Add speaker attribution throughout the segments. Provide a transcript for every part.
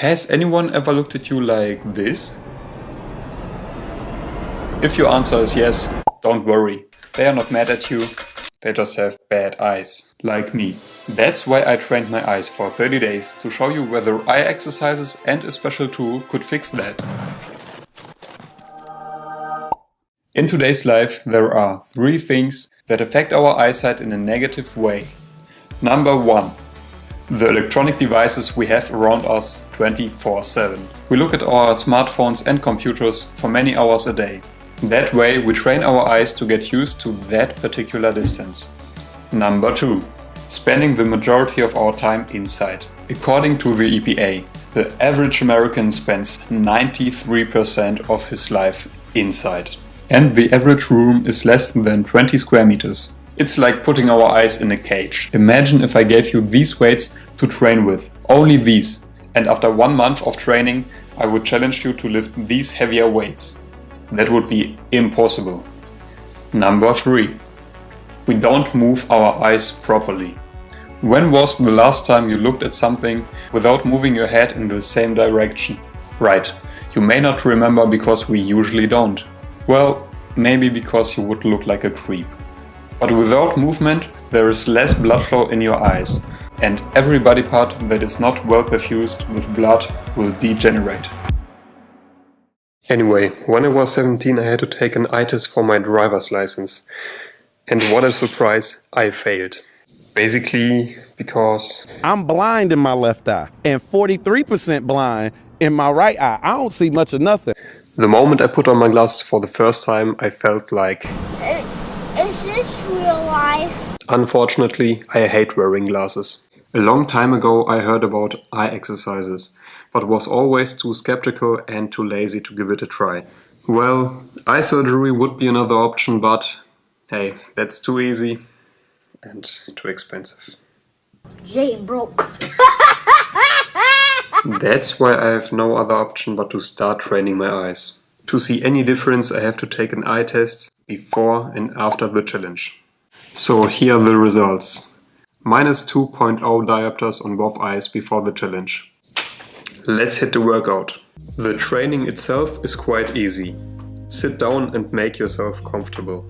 Speaker 1: Has anyone ever looked at you like this? If your answer is yes, don't worry. They are not mad at you, they just have bad eyes, like me. That's why I trained my eyes for 30 days to show you whether eye exercises and a special tool could fix that. In today's life, there are 3 things that affect our eyesight in a negative way. Number 1. The electronic devices we have around us 24/7. We look at our smartphones and computers for many hours a day. That way we train our eyes to get used to that particular distance. Number 2. Spending the majority of our time inside. According to the EPA, the average American spends 93% of his life inside. And the average room is less than 20 square meters. It's like putting our eyes in a cage. Imagine if I gave you these weights to train with, only these. And after 1 month of training, I would challenge you to lift these heavier weights. That would be impossible. Number 3. We don't move our eyes properly. When was the last time you looked at something without moving your head in the same direction? Right, you may not remember because we usually don't. Well, maybe because you would look like a creep. But without movement, there is less blood flow in your eyes, and every body part that is not well perfused with blood will degenerate. Anyway, when I was 17 I had to take an eye test for my driver's license. And what a surprise, I failed. Basically because
Speaker 2: I'm blind in my left eye and 43% blind in my right eye. I don't see much of nothing.
Speaker 1: The moment I put on my glasses for the first time, I felt like...
Speaker 3: Is this real life?
Speaker 1: Unfortunately, I hate wearing glasses. A long time ago I heard about eye exercises, but was always too skeptical and too lazy to give it a try. Well, eye surgery would be another option, but hey, that's too easy and too expensive.
Speaker 3: Jay broke.
Speaker 1: That's why I have no other option but to start training my eyes. To see any difference I have to take an eye test before and after the challenge. So here are the results. Minus 2.0 diopters on both eyes before the challenge. Let's hit the workout. The training itself is quite easy. Sit down and make yourself comfortable.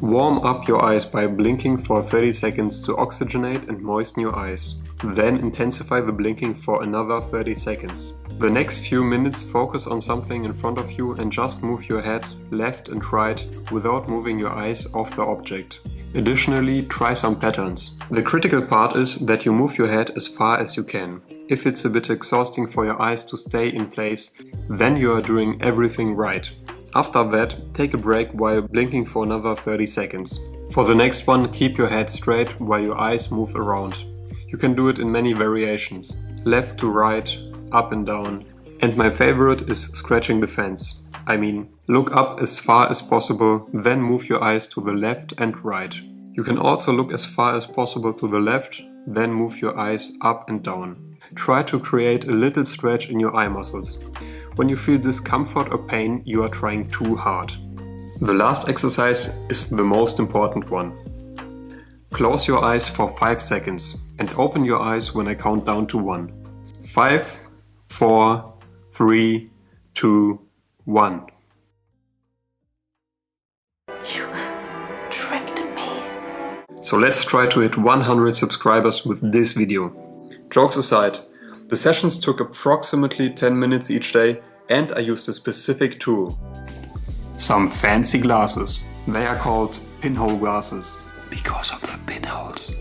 Speaker 1: Warm up your eyes by blinking for 30 seconds to oxygenate and moisten your eyes. Then intensify the blinking for another 30 seconds. The next few minutes focus on something in front of you and just move your head left and right without moving your eyes off the object. Additionally, try some patterns. The critical part is that you move your head as far as you can. If it's a bit exhausting for your eyes to stay in place, then you are doing everything right. After that, take a break while blinking for another 30 seconds. For the next one, keep your head straight while your eyes move around. You can do it in many variations. Left to right, up and down. And my favorite is scratching the fence. I mean, look up as far as possible, then move your eyes to the left and right. You can also look as far as possible to the left, then move your eyes up and down. Try to create a little stretch in your eye muscles. When you feel discomfort or pain, you are trying too hard. The last exercise is the most important one. Close your eyes for 5 seconds and open your eyes when I count down to 1. 5, 4, 3, 2, 1.
Speaker 4: You tricked me.
Speaker 1: So let's try to hit 100 subscribers with this video. Jokes aside, the sessions took approximately 10 minutes each day and I used a specific tool. Some fancy glasses. They are called pinhole glasses. Because of the pinholes.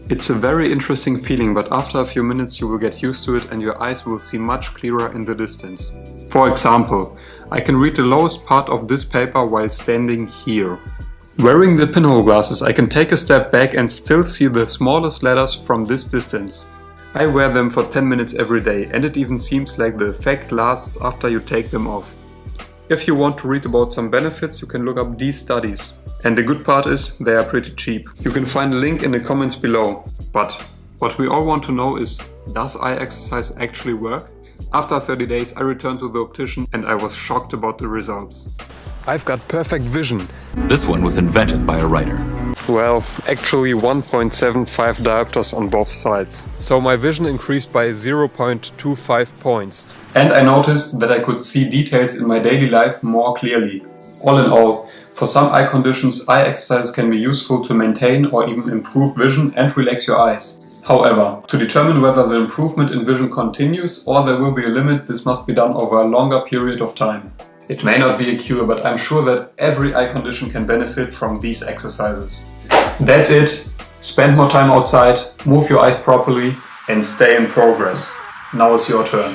Speaker 1: It's a very interesting feeling, but after a few minutes you will get used to it and your eyes will see much clearer in the distance. For example, I can read the lowest part of this paper while standing here. Wearing the pinhole glasses I can take a step back and still see the smallest letters from this distance. I wear them for 10 minutes every day and it even seems like the effect lasts after you take them off. If you want to read about some benefits, you can look up these studies. And the good part is, they are pretty cheap. You can find a link in the comments below. But what we all want to know is, does eye exercise actually work? After 30 days I returned to the optician and I was shocked about the results. I've got perfect vision.
Speaker 5: This one was invented by a writer.
Speaker 1: Well, actually 1.75 diopters on both sides. So my vision increased by 0.25 points. And I noticed that I could see details in my daily life more clearly. All in all, for some eye conditions, eye exercise can be useful to maintain or even improve vision and relax your eyes. However, to determine whether the improvement in vision continues or there will be a limit, this must be done over a longer period of time. It may not be a cure, but I'm sure that every eye condition can benefit from these exercises. That's it. Spend more time outside, move your eyes properly, and stay in progress. Now it's your turn.